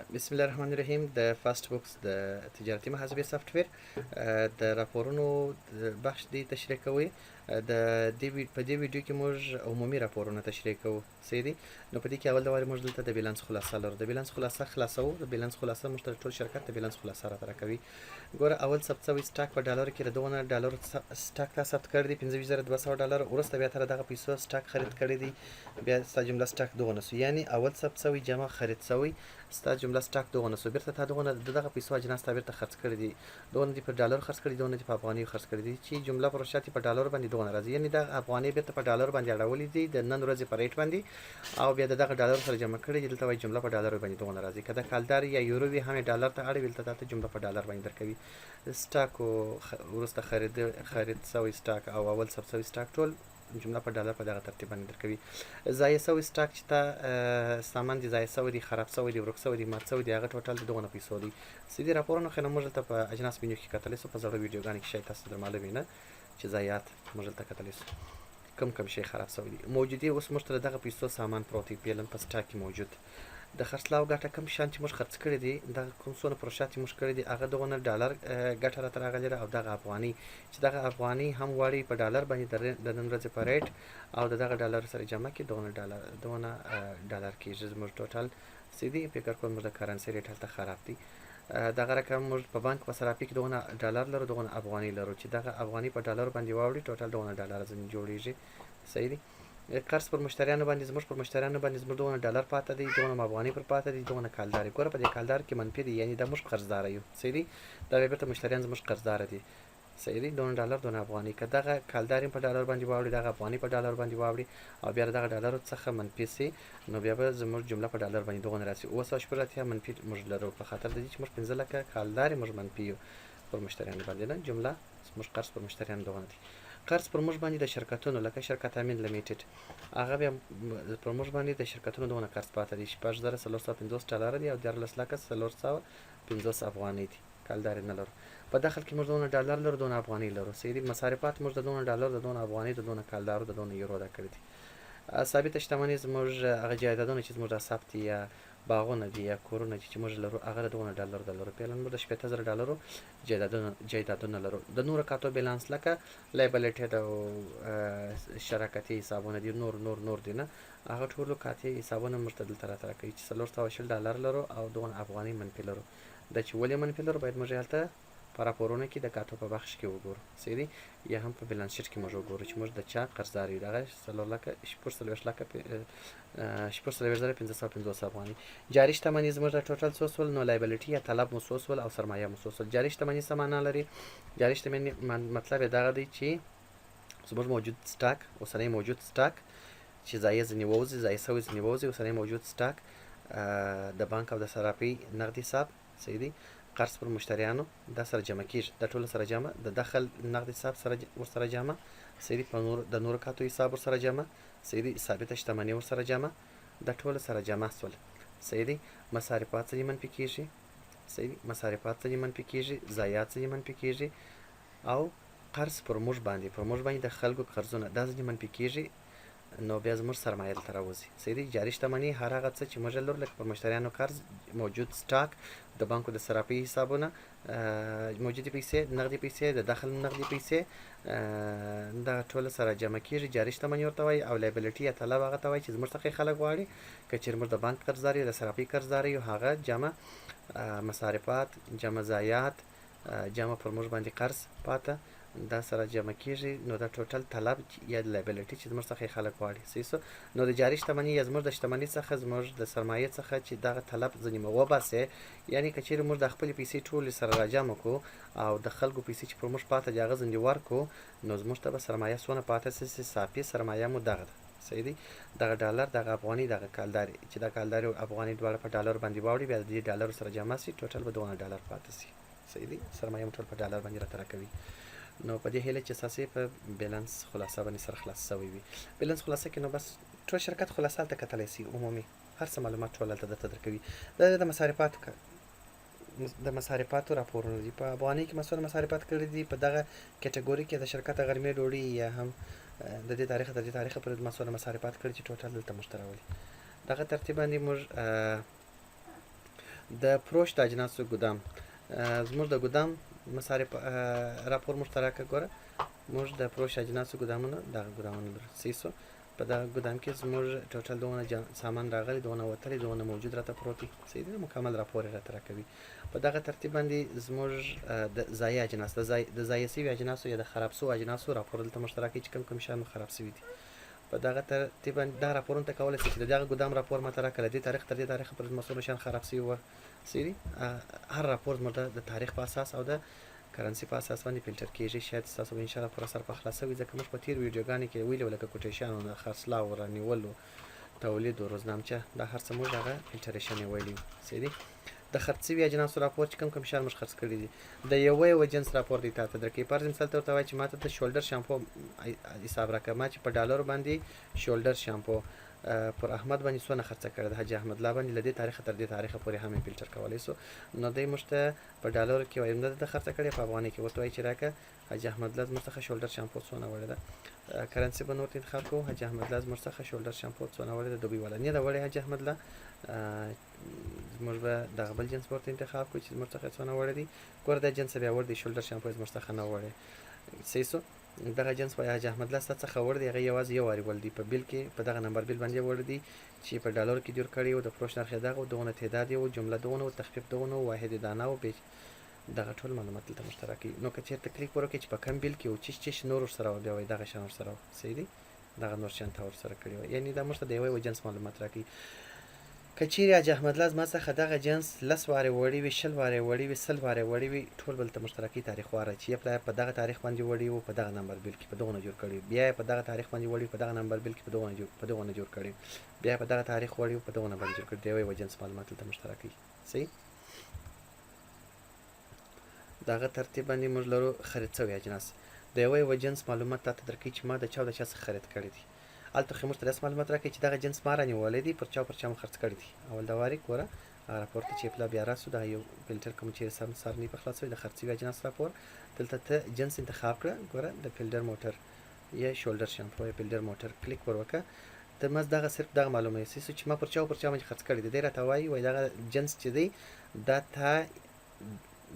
بسم الله الرحمن الرحیم. د فاست بوکس د تجارتي محاسبې سافټویر د راپورونو بخش دی تشریح کوي. په دې ویډیو کې موږ عمومي راپورونه تشریح کوو. صحیح دي؟ نو په دې کې اول د وارې موږ دلته د بیلانس خلاصه لرو. د بیلانس خلاصه خلاصوو. د بیلانس خلاصه موږ ته ټول شرکت د بیلانس خلاصه راته راکوي. ګوره اول ثبت شوی سټاک په ډالرو کې د دغه ډالرو سټاک تا ثبت کړی دی $25200. وروسته بیا تر دغه پیسو سټاک خرید کړی دی، بیا ستا جمله سټاک دغه سو، یعنی اول ثبت شوی جمع خرید شوی ستا جمله سټاک دغه سو، بیرته تا دغه پیسو اجناس تا بیرته خرڅ کړی دي، دغه دي په ډالر خرڅ کړی، دغه دي په افغاني خرڅ کړی دي، چې جمله پر شرط په ډالر باندې دغه راځي، یعنی د افغاني بیرته په ډالر باندې اړولې دي د نن ورځې په ریټ باندې، او بیا دغه ډالر سره جمع کړی دلته وایي جمله په ډالر باندې دغه راځي. کله کالدار یا یورو وي هم ډالر ته اړوي، دلته ته جمله په ډالر باندې درکوي. سټاک ورسته خرید شوی سټاک او اول ثبت شوی سټاک ټول جمله په ډالر په دغه ترتیب باندې درکوي. ضایع شوی سټاک چې تا سامان دي ضایع شوی دي، خراب شوی دي، ورک شوی دي، مات شوی دي، هغه ټوټل د دغه پیسو دي. سیدي راپورونه خو نه موږ ته په اجناس مینیو کې کتلی سو، په زړو ویډیوګانو کې شاید تاسو ته معلوم وي نه چې ضایعات موږ ته کتلی سو کم شی خراب شوی دي. موجودي اوس موږ ته دغه پیسو سامان پروت وي پیلن په سټاک کې موجود. د خرڅلاو ګټه کم شان چې موږ خرڅ کړي دي، دغه کوم څونه پروشات موږ کړي دي هغه دغه ډالر ګټه راته راغلې ده، او دغه افغاني چې دغه افغاني هم غواړي په ډالر باندې د نن ورځې په ریټ او دغه ډالر سره جمع کړي دغه ډالر کېږي زموږ ټوټل. سیدي فکر کوم موږ د کرنسي ریټ هلته خراب دي. دغه رقم موږ په بانک په صرافي کې دغه ډالر لرو، دغه افغاني لرو، چې دغه افغاني په ډالر باندې واوړي ټوټل دغه ډالر ځنې جوړیږي. صحیح دي؟ قرض پر مشتریانو باندې زموږ دغه ډالر پاته دی، دغه افغاني پر پاته دی، دغه کالدار. ګوره په دې کالدار کې منفي دی، یعنی دا موږ قرضدار یو. صحیح دي؟ دا بیرته مشتریان زموږ قرضدار دي. صحیح دي؟ دغه ډالر دغه افغاني، که دغه کالدار په ډالر باندې واوړي، دغه افغاني په ډالر باندې واوړي او بیا دغه ډالر څخه منفي سي، نو بیا به زموږ جمله په ډالر باندې دغه راسي. 980 منفي موږ لرو په خاطر د دې چې موږ 15 لکه کالدار موږ منفي یو پر مشتریانو باندې نه، جمله موږ قرض پر مشتریانو دغه دي. قرض پر موږ باندې د شرکتونو لکه شرکت امین لیمیټډ، هغه بیا پر موږ باندې د شرکتونو دغه قرض پاته دي. $6450 دی او 14,450 افغانۍ دي، کالدار نه لرو. په داخل کې موږ دغه ډالر لرو، دغه افغانۍ لرو. صحیح دي؟ مصارفات موږ د دغه ډالر، د دغه افغانۍ، د دغه کالدارو، د دغه یورو ادا کړي دي. ثابته شتمني زموږ هغه جایدادونه چې زموږ ثبت دي یا باغونه دي یا کورونه دي چې موږ لرو، هغه دغه ډالر لرو. پیلن موږ د 80,000 جایدادونه لرو. د نورو کاتو بیلانس لکه لایبلیټي او شراکتي حسابونه دي، نور دي نه، هغه ټولو کاتي حسابونه موږ ته دلته راته راکوي چې $420 لرو او دغه افغانۍ منفي لرو. دا چې ولې منفي لرو باید موږ هلته په راپورونو کې د کاتو په بخش کې وګورو. صحیح دي؟ یا هم په بیلانس شیټ کې موږ وګورو چې موږ د چا قرضدار یو. دغه 4,1550 افغانۍ. جاري شتمني زموږ د ټوټل څو سول؟ نو لایبلیټي یا طلب مو څو سول او سرمایه مو څو سول. جاري شتمني څه معنا لري؟ جاري شتمني مطلب یې دغه دی چې زموږ موجود سټاک، اوسنی موجود سټاک چې ضایع ځنې ووځي، ضایع شوی ځنې ووځي، اوسنی موجود سټاک د بانک او د صرافۍ نقدي حساب. صحیح دي؟ قرض پر مشتریانو دا سره جمع کیږي، دا ټول سره جمع، د دخل نقد حساب سره ورسره جمع. صحیح دي؟ د نورو کاتو حساب ورسره جمع. صحیح دي؟ ثابته شتمني ورسره جمع، دا ټول سره جمع سول. صحیح دي؟ مصارفات ځنې منفي کیږي. صحیح دي؟ مصارفات ځنې منفي کیږي، ضایعات ځنې منفي کیږي، او قرض پر موږ باندې د خلکو قرضونه دا ځنې منفي کیږي، نو بیا زموږ سرمایه دلته راوځي. صحیح دي؟ جاري شتمني هر هغه څه چې موږ لرو، لکه پر مشتریانو قرض، موجود سټاک، د بانکو د صرافۍ حسابونه، موجودي پیسې، نقدي پیسې، د دخل نقدي پیسې، دغه ټول سره جمع کیږي، جاري شتمني ورته وایي. او لایبلیټي یا طلب هغه ته وایي چې زموږ څخه خلک غواړي، که چېرې موږ د بانک قرضدار یو، د صرافۍ قرضدار یو، هغه جمع مصارفات، جمع ضایعات، جمع پر موږ باندې قرض پاته، دا سره جمع کیږي، نو دا ټوټل طلب یا لایبلیټي چې زموږ څخه خلک غواړي. صحیح سو؟ نو د جاري شتمني یا زموږ د شتمنۍ څخه، زموږ د سرمایې څخه چې دغه طلب ځنې وباسي، یعنی که چېرې موږ د خپلې پیسې ټولې سره راجمع کړو او د خلکو پیسې چې پر موږ پاته دي هغه ځنې ورکړو، نو زموږ ته به سرمایه څونه پاته سي چې صافي سرمایه مو دغه ده. صحیح دي؟ دغه ډالر، دغه افغاني، دغه کالدار، چې دا کالدار او افغاني دواړه په ډالر باندې واوړي، بیا د دې ډالرو سره جمع سي، ټوټل به دغه ډالر پاته سي. صحیح دي؟ سرمایه مو ټول په ډالر باندې راته راکوي. نو په دې هیله چې ستاسې په بیلانس خلاصه باندې سره خلاص شوی وي. بیلانس خلاصه کې نو بس ټول شرکت خلاصه هلته کتلی سي، عمومي هر څه معلومات ټول هلته درته درکوي. دا د مصارفاتو راپورونه دي. په افغانۍ کې مسؤل مصارفات کړي دي، په دغه کټګوري کې د شرکت غرمې ډوډۍ یا هم د دې تاریخه پر مسؤل مصارفات کړي چې ټوټل دلته موږ ته راولي. دغه ترتیب باندې موږ د فروش د اجناسو ګدام زموږ د ګدام مصارف راپور موږ ته راکړه. ګوره موږ د فروش اجناسو ګدامونه دغه ګدامونه لرو. صحیح شو. په دغه ګدام کې زموږ ټوټل دونه سامان راغلی، دونه وتلی، دونه موجود راته پروت دی. صحیح دی. مکمل راپور یې راته راکوي. په دغه ترتیب باندې زموږ د ضایع اجناس د ضایع سوي اجناسو یا د خراب سوو اجناسو راپور دلته موږ ته راکوي چې کوم شیان خراب سوي دي. په دغه ترتیب باندې دا راپورونه ته کولی شي چې د دغه ګدام راپور ماته راکړه، له دې تاریخ تر دې تاریخه پورې مسؤل شیان خراب سوي وه. صحیح دي. هر راپور زموږ د تاریخ په اساس او د کرنسي په اساس باندې فلټر کېږي. شاید ستاسو به انشاءالله پوره سر په خلاصه وي، ځکه موږ په تېرو ویډیوګانو کې ویلي وو لکه کوټیشنونه، خرڅلاو، رانیولو، تولید و روزنامچه، دا هر څه موږ هغه فلټریشن یې ویلي وو. صحیح دي. د خرڅ شوي اجناسو راپور چې کوم شیان موږ خرڅ کړي دي، د یوه جنس راپور دی تاته درکوي. فرض مثال ته ورته وایي چې ماته د شولډر شامپو حساب راکړه، ما چې په ډالرو باندې شولډر شامپو پر احمد باندې څونه خرڅه کړې ده، حاجي احمد الله باندې له دې تاریخه تر دې تاریخه پورې هم یې فلټر کولی سو. نو دی موږ ته په ډالرو کې وایي نه ده خرڅه کړې، په افغانۍ کې ورته وایي چې راکړه حاجي احمد الله زموږ څخه شولډر شامپو څونه وړې ده. کرنسي به نور انتخاب کوو. حاجي احمد الله زموږ څخه شولډر شامپو څونه وړې ده، دوبۍ والا نه ده وړې حاجي احمد الله. زموږ به دغه بل جنس ورته انتخاب کړو چې زموږ څخه څونه وړې دي. ګوره دا جنس بیا وړ دی، شولډر شامپو زموږ څخه نه وړې. صحیح سو. دغه جنس وایي حاجي احمد الله ستا څخه وړ دی، هغه یوازې یو وارې وړ دی. په بیل کې په دغه نمبر بیل باندې وړ دی چې په ډالرو کې جوړ کړی و. د فروش نرخ یې دغه و، دغونه تعداد یې و، جمله دغونه و، تخفیف دغونه و، واحد دانه و، دغه ټول معلومات دلته مشترکي. نو که چېرته کلیک وکړئ چې په کوم بیل کې و، چیش نور ورسره و، بیا وایي دغه شیان ورسره و. صحیح دی. دغه نور شیان ته ورسره کړي وو، یعنې دا موږ ته د یوه جنس معلومات راکوي. که چیرې حاجي احمد الله زما څخه دغه جنس 10 وارې وړی وي، 20 وارې وړی وي، 100 وارې وړی وي، ټول به دلته مشترکي تاریخ واره چې یې په دغه تاریخ باندې وړی و، په دغه نمبر بیل کې په دغونه جوړ کړی، بیا یې په دغه تاریخ باندې وړی په دغه نمبر بیل کې په دغونه جوړ کړی، بیا په دغه تاریخ وړی په دغونه باندې جوړ کړی. د یوه جنس معلومات دلته مشترکي. صحیح. دغه ترتیب باندې موږ لرو خرید شوي اجناس. د یوه جنس معلومات تاته درکوي چې ما د چا څخه خرید کړي دي. هلته خو موږ ته داسې معلومات راکوي چې دغه جنس ما رانیولی دی، پر چا مو خرڅ کړي دي. اول دا وارې ګوره راپور ته چې پلا بیا راسو، دغه یو فلټر کوم چې سرنی په خلاص وي د خرڅ شوي اجناس راپور. دلته ته جنس انتخاب کړه. ګوره د فلډر موټر یا شولډر شامپو یا فلډر موټر کلیک ور وکړه. ته مز دغه صرف دغه معلومه یې چې ما پر چا باندې خرڅ کړي دي. دی راته وایي دغه جنس چې دی دا تا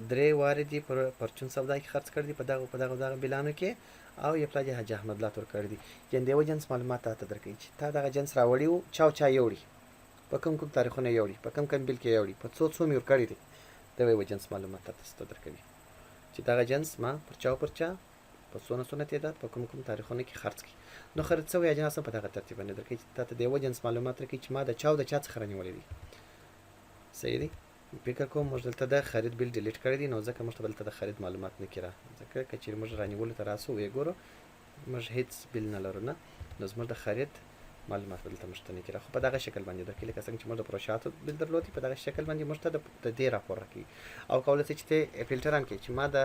3 وارې دي پر پرچون سودا کې خرڅ کړي دي په دغه بیلانو کې، او یې پلا دې حاجي احمد الله تور کړی دي. یعنې د یوه جنس معلومات تاته درکوي چې تا دغه جنس راوړي و، چا یې وړي، په کوم تاریخونه یې وړي، په کوم بیل کې یې وړي، په څو مې ورکړي دي. د یوه جنس معلومات تاته درکوي چې دغه جنس ما پر چا په څونه تعداد په کوم تاریخونو کې خرڅ کړي. نو خرڅ شوي اجناس هم په دغه ترتیب باندې درکوي چې تاته د یوه جنس معلومات درکوي چې ما د چا څخه رانیولي دي. صحیح دی. فکر کوم موږ دلته د خرید بیل ډیلیټ کړی دی، نو ځکه موږ ته دلته د خرید معلومات نه کیره، ځکه که چیرې موږ رانیولو ته راسو ویې ګورو موږ هیڅ بیل نه لرو، نه، نو زموږ د خرید معلومات دلته موږ ته نه کیره. خو په دغه شکل باندې درکوي لکه څنګه چې موږ د پروشاتو بیل درلودی، په دغه شکل باندې موږ ته د دې راپور راکوي. او کولی شئ چې ته فلټر هم کړئ چې ما د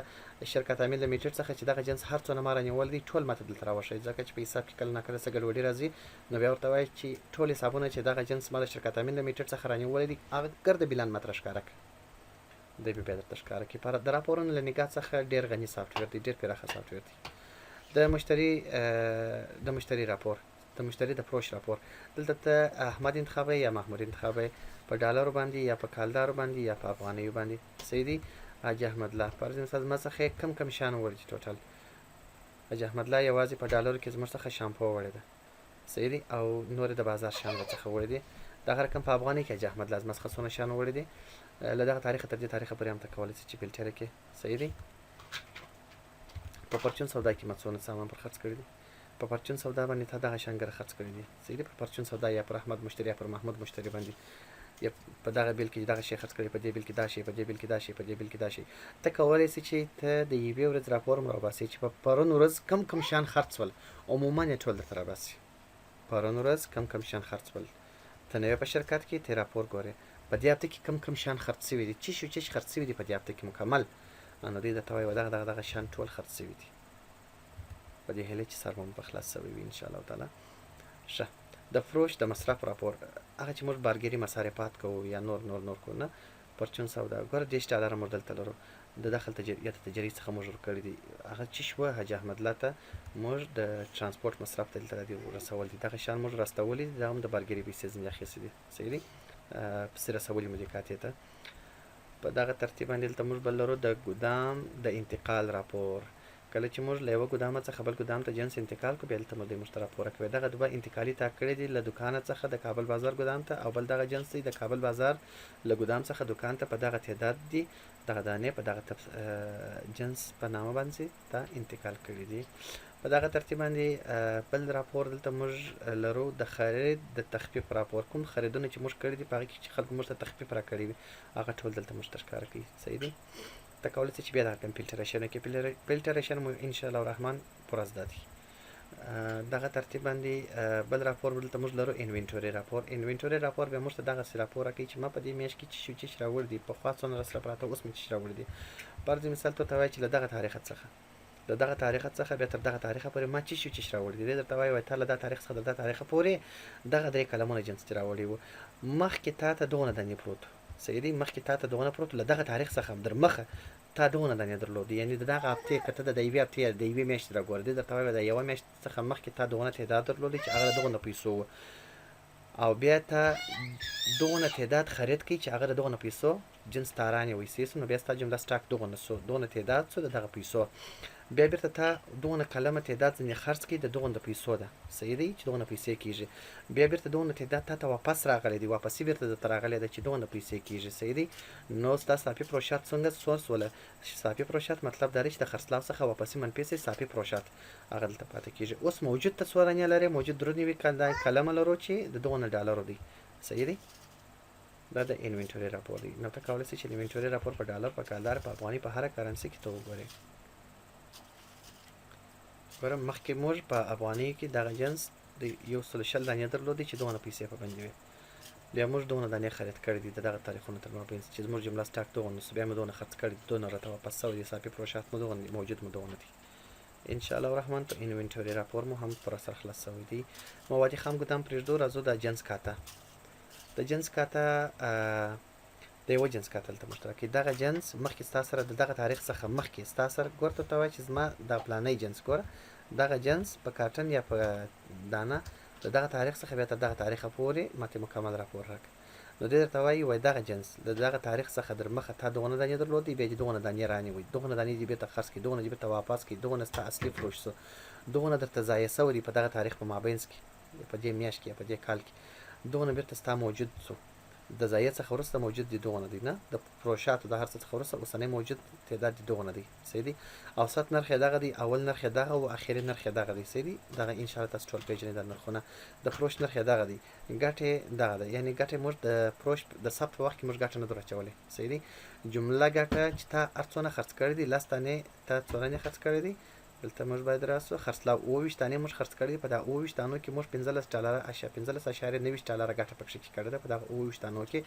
شرکت عامل لیمیټډ څخه چې دغه جنس هر څونه ما رانیول دي ټول ماته دلته راوښیي، ځکه چې په حساب کې کله ناکله څه ګډوډي راځي. نو بیا ورته وایي چې ټول حسابونه چې دغه جنس ما د شرکت عامل لیمیټډ څخه رانیولی دي هغه ګرده بیلان ماته راښکاره کړه. دی بیا درته ښکاره کړي. د راپورونو له نګاه څخه ډېر غني سافټویر دی، ډېر پراخه سافټویر دی. د مشتری راپور، د مشتری د فروش راپور. دلته ته احمد انتخابوي یا محمود انتخابوي، په ډالرو باندې یا په کالدارو باندې یا په افغانیو باندې. صحیح دی. حاجي احمد الله فرض مثال زما څخه کم شیان وړي چې ټوټل حاجي احمد الله یوازې په ډالرو کې زموږ څخه شامپو وړې ده. صحیح دی. او نورې د بازار شیان څخه وړي دي. دغه رقم په افغانۍ کې حاجي احمد الله زما څخه څونه شیان وړي دي له دغه تاریخه تر دې تاریخه پورې هم ته کولی شې چې فلټر یې کړې. صحیح دی. په پرچون سودا کې ما څونه سامان پر خرڅ کړي دي، په پرچون سودا باندې تا دغه شانګره خرڅ کړي دي. صحیح دی. په پرچون سودا یا پر احمد مشتری یا پر محمود مشتری باندې یا په دغه بیل کې دغه شی خرڅ کړي، په دې بیل کې دا شی، په دې بیل کې دا شی، په دې بیل کې دا شی. ته کولی شې چې ته د یوې ورځې راپور هم راباسې چې په پرون ورځ کم شیان خرڅ شول، عموما یې ټول درته راباسي. پرون ورځ کم شیان خرڅ شول، ته نه په شرکت کې ته راپور ګورې په دې هفته کې کم شیان خرڅ شوي دي، چی خرڅ شوي دي په دې هفته کې مکمل. نو دوی درته وایي دغه شیان ټول خرڅ شوي دي. په دې هیله چې سر به مو په خلاص شوی وي انشاءالله تعالی. ښه، د فروش د مصرف راپور، هغه چې موږ بارګیري مصارفات کوو یا نور کوو، نه، پرچون سودا. ګوره $10 موږ دلته لرو، د داخل یا تجاري څخه موږ ورکړي دي. هغه چې شوه حاجي احمد الله ته موږ د ترانسپورټ مصرف ته دلته رسول دي. دغه شیان موږ راستولي دي، دا هم د بارګیري پیسې ځینې اخیستې دي. صحیح دي. پسې رسولي مو دي کاتې ته. په دغه ترتیب باندې دلته موږ بل لرو د ګدام د انتقال راپور. کله چې موږ له یوه ګدامه څخه بل ګدام ته جنس انتقال کړو بیا دلته موږ موږ ته راپوره کوي. دغه دوه انتقالي تاک کړي دي له دوکانه څخه د کابل بازار ګدام ته، او بل دغه جنس دی د کابل بازار له ګدام څخه دوکان ته په دغه تعداد دي دغه دانې په دغه جنس په نامه باندې دا انتقال کړي دي. په دغه ترتیب باندې بل راپور دلته موږ لرو د خرید د تخفیف راپور. کوم خریدونه چې موږ کړي دي په هغه کې چې خلکو موږ ته تخفیف راکړی وي هغه ټول دلته موږ ته ښکاره کوي. صحیح دی. ته کولی شې چې بیا دغه کمپیلټریشن وکړې. کمپیلټریشن مو انشاءالله الرحمن پوره زده دي. دغه ترتیب باندې بل راپور دلته موږ لرو انوینټوري راپور. انوینټوري راپور بیا موږ ته دغسې راپور راکوي چې ما په دې میاشت کې څه شي راوړي دي، پخوا څونه راسره پراته اوس مې څه شي راوړي دي. فرض مثال ته وایي چې له دغه تاریخه څخه بیا تر دغه تاریخه پورې ما څه شي راوړي دي. درته وایي تا له دا تاریخ څخه تر دا تاریخه پورې دغه 3 قلمونه جنس دې راوړي وو. مخکې تا ته دغونه دانې پروت وو. صحیح دی. مخکې تا ته دغونه پروت له دغه تاریخ څخه در مخه تا دغونه دانې درلودې، یعنې د دغه هفتې که ته د یوې هفتې یا د یوې میاشتې راګورې دې درته وایي د یوه میاشت څخه مخکې تا دغونه تعداد درلودی چې هغه د دغونه پیسو وو، او بیا ته دغونه تعداد خرید کړي چې هغه د دغونه پیسو جنس تا رانیوي سو، نو بیا ستا جمله سټاک دغونه سو، دغونه تعداد سو د دغه پیسو. بیا بیرته تا دغونه کلمه تعداد ځینې خرڅ کړي د دغونه د پیسو ده. صحیح دی چې دغونه پیسې کېږي. بیا بیرته دغونه تعداد تا ته واپس راغلی دی، واپسي بیرته درته راغلی ده چې دغونه پیسې کېږي. صحیح دی. نو ستا صافي پروشات څنګه څو سوله؟ صافي پروشات مطلب دا دی چې د خرڅلاو څخه واپسي منفي سي صافي پروشات هغه دلته پاتې کېږي. اوس موجود ته څو رانې لرې؟ موجود 3 نوي کلمه لرو چې د دغونه ډالرو دی. صحیح دی. دا د انوینټوري راپور دی. نو ته کولی شې چې انوینټوري راپور په ډالر، په کلدار، په افغاني، په هره کرنسي کې ته وګورې. ګوره مخکې موږ په افغاني کې دغه جنس د 120 دانې درلودې چې دغونه پیسې په باندې وې. بیا موږ دغونه دانې خرید کړي دي د دغه تاریخونو تر مابین چې زموږ جمله سټاک دغونه سو، بیا مو دغونه خرڅ کړي دي، دغونه راته واپس سوي دي. صافي پروشات مو دغونه موجود مو دغونه دي. انشاءالله الرحمن په انوینټوري راپور مو هم پر سر خلاص سوی دی. مواد خام ګدام پرېږدو. راځو د جنس کاته. د جنس کاته د یوه جنس کاته دلته مشترک دغه جنس مخکې ستا سره د دغه تاریخ څخه مخکې ستا سره ګوره ته وایي چې زما د پلانی جنس ګوره دغه جنس په کارټن یا په دانه د دغه تاریخ څخه بیا تر دغه تاریخه پورې ماته مکمل راپور راکړه. نو دې درته وایي وایي دغه جنس د دغه تاریخ څخه در مخه تا دغونه دانې درلودې، بیا دې دغونه دانې رانیوئ، دغونه دانې دې بېرته خرڅ کړي، دغونه دې بېرته واپس کړي، دغونه ستا اصلي فروش سو، دغونه درته ضایع سوي دي په دغه تاریخ په مابینځ کې یا په دې میاشت کې یا په دې کال کې، دغونه بېرته ستا موجود سو. د ضایع څخه وروسته موجود دي دغونه دي، نه د فروشاتو د هر څه څخه وروسته اوسنی موجود تعداد دي دغونه دي. صحیح دي. اوسط نرخ یې دغه دی، اول نرخ یې دغه او اخري نرخ یې دغه دی. صحیح دي. دغه انشاءالله تاسو ټول پېژنئ دا نرخونه. د فروش نرخ یې دغه دی، ګټې دغه ده، یعنې ګټې موږ د فروش د ثبت په وخت کې موږ ګټه نه درو اچولی. صحیح دي. جمله ګټه چې تا هر څونه خرڅ کړي دي 10 دانې ته څو دانې خرڅ کړي دي دلته موږ باید راسو خرڅلاو 28 دانې موږ خرڅ کړي دي. په دا 28 دانو کې موږ 15.90 ډالره ګټه پکښې کړې ده په دغه 28 دانو کې.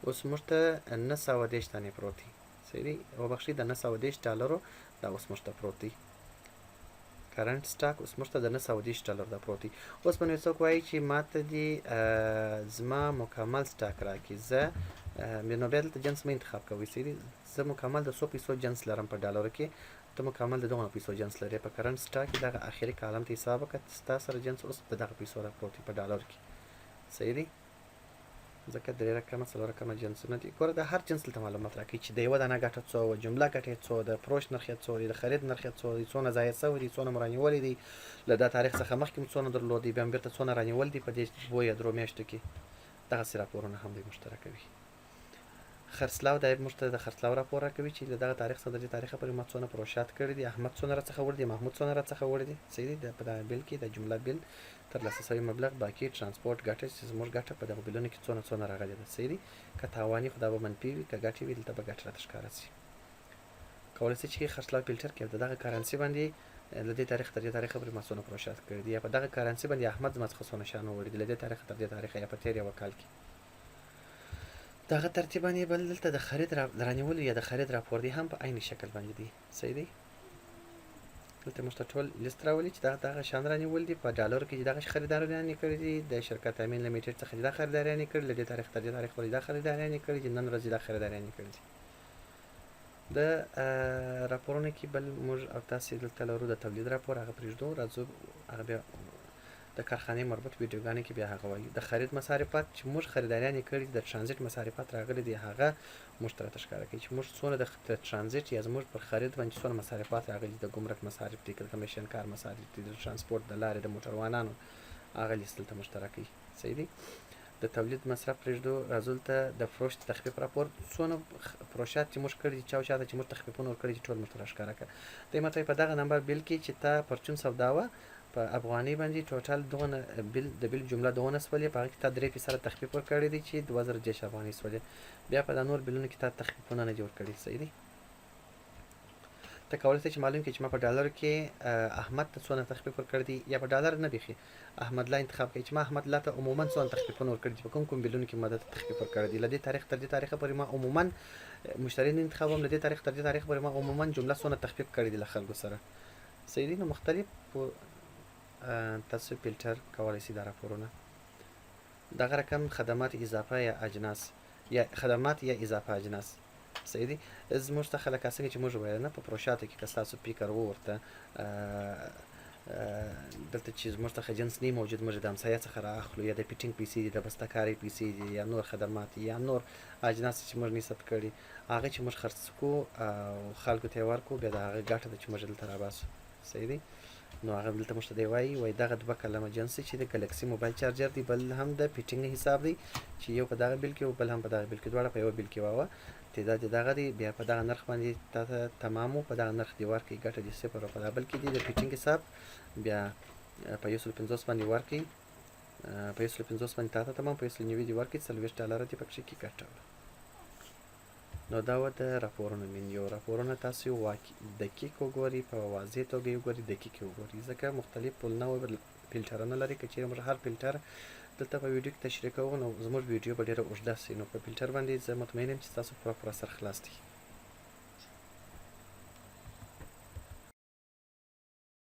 اوس موږ ته 910 دانې پروت دي. صحیح دي. وبخښئ د 910 ډالرو دا اوس موږ ته پروت دی. کرنټ سټاک اوس موږ ته د 910 ډالر دا پروت دی. اوس به نو څوک وایي چې ما ته دې زما مکمل سټاک راکړي، زه نو بیا دلته جنس مه انتخاب کوئ. صحیح دي. زه مکمل د 100 پیسو جنس لرم په ډالرو کې، ته مکمل د دغونه پیسو جنس لرې. په کرنټ سټاک کې دغه اخري کالم ته حساب وکړه ستا سره جنس اوس په دغه پیسو را پروت دی په ډالرو کې. صحیح دی. ځکه 3 رقمه 4 رقمه جنسونه دي. ګوره د هر جنس دلته معلومات راکوي چې د یوه دانه ګټه څو وه، جمله ګټه یې څو ده، فروش نرخ یې څو دی، د خرید نرخ یې څو دی، څونه ضایع سوي دي، څونه مو رانیولي دي، له دا تاریخ څخه مخکې مو څونه درلودي، بیا هم بېرته څونه رانیول دي په دې 2 یا 3 میاشتو کې. دغسې راپورونه هم دوی موږ ته راکوي. خرڅلاو دا موږ ته د خرڅلاو راپور راکوي چې له دغه تاریخ څخه د دې تاریخه پورې ما څونه پروشات کړي دي، احمد څونه راڅخه وړي دي، محمود څونه راڅخه وړي دي. صحیح دي. په دغه بیل کې د جمله بیل ترلاسه سوی مبلغ، باقي ترانسپورټ ګټه چې زموږ ګټه په دغه بیلونو کې څونه راغلې ده. صحیح دي. که تاواني خو دا به منفي وي، که ګټې وي دلته به ګټه راته ښکاره شي. کولی شئ چې خرڅلاو فلټر کړئ د دغه کرنسي باندې له دې تاریخ تر دې تاریخه پورې ما څونه پروشات کړي دي، یا په دغه کرنسي باندې احمد زما څخه څونه شیان وړي دي له دې تاریخه تر دې تاریخه یا په تېر یوه کال کې. دغه ترتیب باندې بل دلته د خرید رانیولو یا د خرید راپور دی هم په عین شکل باندې دی. صحیح دی. دلته موږ ته ټول لیست راولي چې دغه شیان رانیول دي په ډالرو کې چې دغه خریدارانې کړي دي، د شرکت امین لیمیټډ څخه چې دا خریدارانې کړي له دې تاریخ تر دې تاریخ پورې دا خریدارانې کړي چې نن ورځ دا خریدارانې کړي دي. د راپورونو کې بل موږ او تاسې دلته لرو د تولید راپور، هغه پرېږدو. راځو هغه بیا د کارخانې مربوط ویډیوګانې کې بیا هغه وایي د خرید مصارفات چې موږ خریداریان یې کړي د ترانزیت مصارفات راغلي دي هغه موږ ته راته ښکاره کوي چې موږ څونه د ترانزیت یا زموږ پر خرید باندې څونه مصارفات راغلي د ګمرک مصارف دي د کمیشن کار مصارف دي د ترانسپورټ د لارې د موټروانانو هغه لیست دلته موږ ته راکوي صحیح دی د تولید مصرف پرېږدو راځو دلته د فروش تخفیف راپور څونه فروشات چې موږ کړي دي چا چاته چې موږ تخفیفونه ورکړي دي ټول موږ ته راښکاره کړه دی ماته په دغه نمبر بیل کې چې تا پرچون سودا وه په افغانۍ باندې ټوټل دغونه بیل د بیل جمله دغونه سولې په هغه کې تا 3% تخفیف ورکړی دی چې 2010 افغانۍ سولې بیا په دا نور بیلونو کې تا تخفیفونه نه دي ورکړي صحیح دی ته کولی شې چې معلوم کړې چې ما په ډالرو کې احمد ته څونه تخفیف ورکړی دی یا په ډالر نه بیخي احمد لا انتخاب کوي چې ما احمد لا ته عموما څونه تخفیفونه ورکړي دي په کوم بیلونو کې ما ده ته تخفیف ورکړی دی له دې تاریخ تر دې تاریخه پورې ما عموما مشتری نه انتخابوم له دې تاریخ تر دې تاریخ پورې ما عموما جمله څونه تخفیف کړی دی له خلکو سره صحیح دی نو مختلف تاسو فیلټر کولی شئ دا راپورونه دغه رقم خدمات اضافه یا اجناس یا خدمات یا اضافه اجناس صحیح دی زموږ ته خلک څنګه چې موږ ویل نه په پروشاتو کې که ستاسو فکر وورته دلته چې زموږ څخه جنس نه موجود موږ د همسایه څخه رااخلو یا د فیټینګ پیسې دي د بستهکارۍ پیسې دي یا نور خدمات یا نور اجناس چې موږ نصب کړي هغه چې موږ خرڅ کړو او خلکو ته یې ورکړو بیا د هغه ګټه ده چې موږ دلته راباسو صحیح دی نو هغه دلته موږ ته دی وایي دغه 2 کلمه جنس چې د ګلکسي موبایل چارجر دی بل هم د فیټینګ حساب دی چې یو په دغه بیل کې او بل هم په دغه بیل کې دواړه په یو بیل کې واوه تعداد دغه دی بیا په دغه نرخ باندې تاسو تمامو په دغه نرخ دی ورکړي ګټه دي 0 په دغه بل کې دی د فیټینګ حساب بیا په 150 باندې ورکړي په 150 باندې تاسو تمام په 190 دی ورکړي $40 دی پکې کې ګټه نو دا و د راپورونو منیو راپورونه تاسو دقیق وګورئ په واضح توګه وګورئ دقیق وګورئ ځکه مختلف پلونه او فیلټرونه لري که چیرې موږ هر فیلټر دلته په ویډیو کې تشریح کوو نو زموږ ویډیو به ډېره اوږده شي نو په فیلټر باندې زه مطمئن یم چې تاسو پوره سر خلاص دي